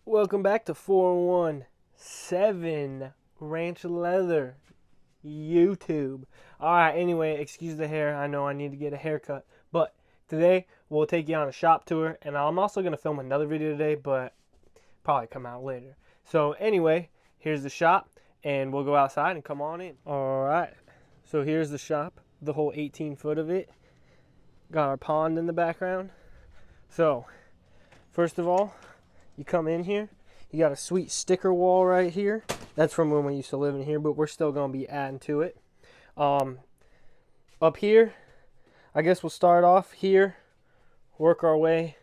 Welcome back to 417 Ranch Leather YouTube. Alright, anyway, excuse the hair. I know I need to get a haircut. But today, we'll take you on a shop tour. And I'm also going to film another video today, but probably come out later. So anyway, here's the shop. And we'll go outside and come on in. Alright, so here's the shop. The whole 18 foot of it. Got our pond in the background. So, first of all, you come in here, you got a sweet sticker wall right here. That's from when we used to live in here, but we're still going to be adding to it. Up here, I guess we'll start off here, work our way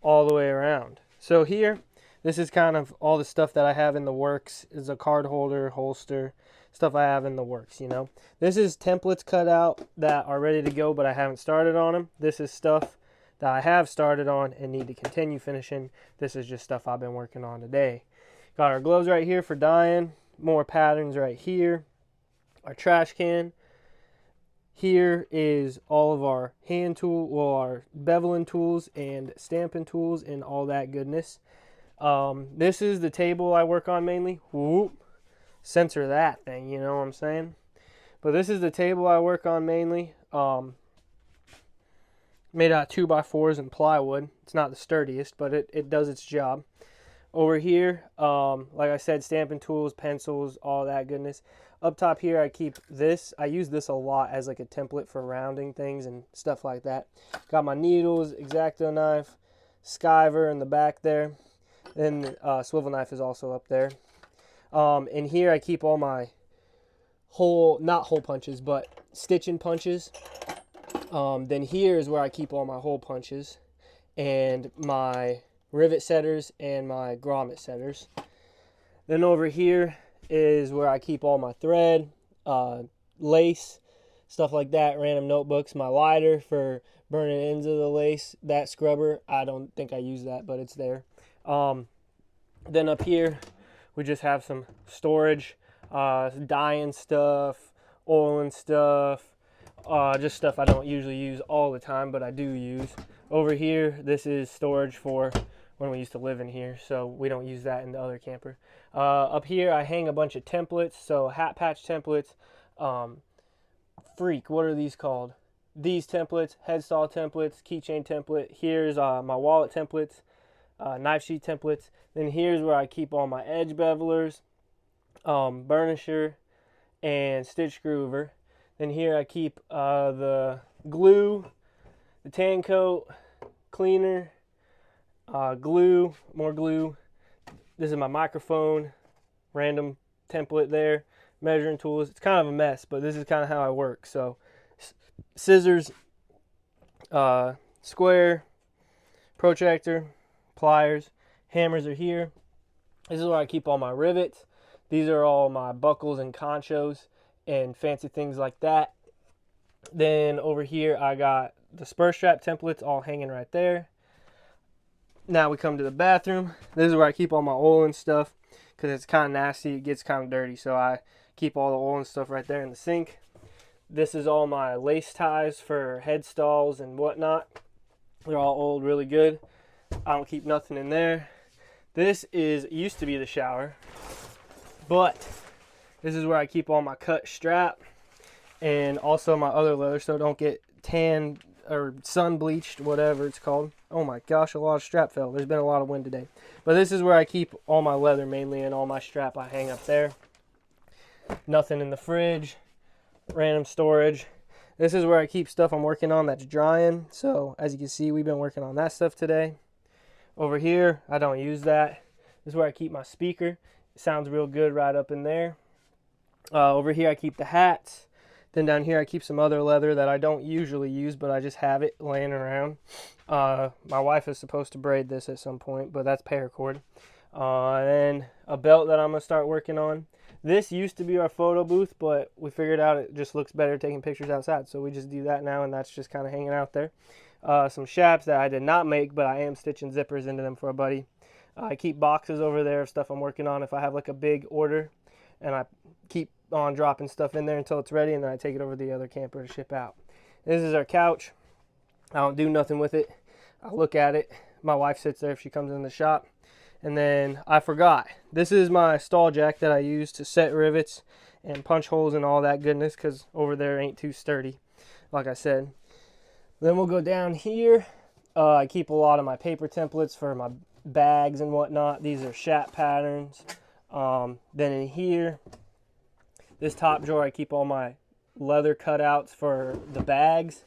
all the way around. So here, this is kind of all the stuff that I have in the works. Is a card holder, holster, stuff I have in the works, you know. This is templates cut out that are ready to go, but I haven't started on them. This is stuff that I have started on and need to continue finishing. This is just stuff I've been working on today. Got our gloves right here for dyeing. More patterns right here. Our trash can. Here is all of our hand tool, well, our beveling tools and stamping tools and all that goodness. This is the table I work on mainly. Whoop. Censor that thing, you know what I'm saying? But this is the table I work on mainly. Made out of 2x4s and plywood. It's not the sturdiest, but it does its job. Over here, like I said, stamping tools, pencils, all that goodness. Up top here, I keep this. I use this a lot as like a template for rounding things and stuff like that. Got my needles, X-Acto knife, skiver in the back there. Then swivel knife is also up there. And here I keep all my not hole punches, but stitching punches. Then here is where I keep all my hole punches and my rivet setters and my grommet setters. Then over here is where I keep all my thread, lace, stuff like that, random notebooks, my lighter for burning ends of the lace, that scrubber. I don't think I use that, but it's there. Then up here, we just have some storage, dyeing stuff, oiling stuff, just stuff I don't usually use all the time, but I do use. Over here, this is storage for when we used to live in here, so we don't use that in the other camper. Up here, I hang a bunch of templates, so hat patch templates, what are these called? These templates, headstall templates, keychain template. Here's my wallet templates, knife sheet templates. Then here's where I keep all my edge bevelers, burnisher, and stitch groover. Then here I keep the glue, the tan coat, cleaner, glue, more glue. This is my microphone, random template there, measuring tools. It's kind of a mess, but this is kind of how I work. So scissors, square, protractor, pliers, hammers are here. This is where I keep all my rivets. These are all my buckles and conchos and fancy things like that. Then over here I got the spur strap templates all hanging right there. Now we come to the bathroom. This is where I keep all my oil and stuff because it's kind of nasty. It gets kind of dirty, so I keep all the oil and stuff right there in the sink. This is all my lace ties for head stalls and whatnot. They're all oiled really good. I don't keep nothing in there. This used to be the shower, but this is where I keep all my cut strap and also my other leather so don't get tan or sun bleached, whatever it's called. Oh my gosh, a lot of strap fell. There's been a lot of wind today. But this is where I keep all my leather mainly, and all my strap I hang up there. Nothing in the fridge, random storage. This is where I keep stuff I'm working on that's drying. So as you can see, we've been working on that stuff today. Over here, I don't use that. This is where I keep my speaker. It sounds real good right up in there. Over here I keep the hats. Then down here I keep some other leather that I don't usually use, but I just have it laying around. My wife is supposed to braid this at some point, but that's paracord. And then a belt that I'm going to start working on. This used to be our photo booth, but we figured out it just looks better taking pictures outside, so we just do that now, and that's just kind of hanging out there. Some straps that I did not make, but I am stitching zippers into them for a buddy. I keep boxes over there of stuff I'm working on if I have like a big order, and I keep on dropping stuff in there until it's ready, and then I take it over to the other camper to ship out. This is our couch. I don't do nothing with it. I look at it. My wife sits there if she comes in the shop. And then I forgot, this is my stall jack that I use to set rivets and punch holes and all that goodness, because over there ain't too sturdy, like I said. Then we'll go down here. I keep a lot of my paper templates for my bags and whatnot. These are shat patterns. Then in here, this top drawer, I keep all my leather cutouts for the bags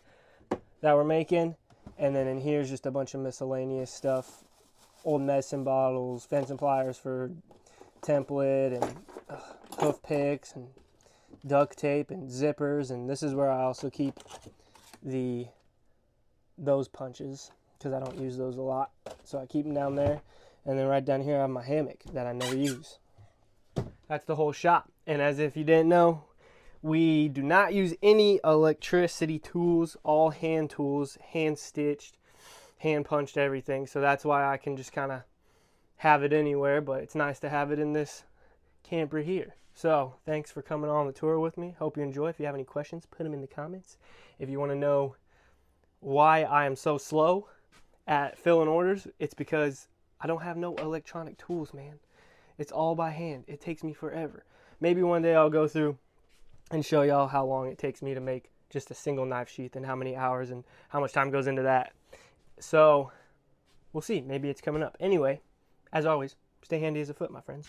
that we're making. And then in here is just a bunch of miscellaneous stuff. Old medicine bottles, fencing pliers for template, and hoof picks, and duct tape, and zippers. And this is where I also keep those punches, because I don't use those a lot. So I keep them down there. And then right down here I have my hammock that I never use. That's the whole shop. And as if you didn't know, we do not use any electricity tools, all hand tools, hand stitched, hand punched, everything. So that's why I can just kind of have it anywhere, but it's nice to have it in this camper here. So thanks for coming on the tour with me. Hope you enjoy. If you have any questions, put them in the comments. If you want to know why I am so slow at filling orders, it's because I don't have no electronic tools, man. It's all by hand. It takes me forever. Maybe one day I'll go through and show y'all how long it takes me to make just a single knife sheath, and how many hours and how much time goes into that. So we'll see. Maybe it's coming up. Anyway, as always, stay handy as a foot, my friends.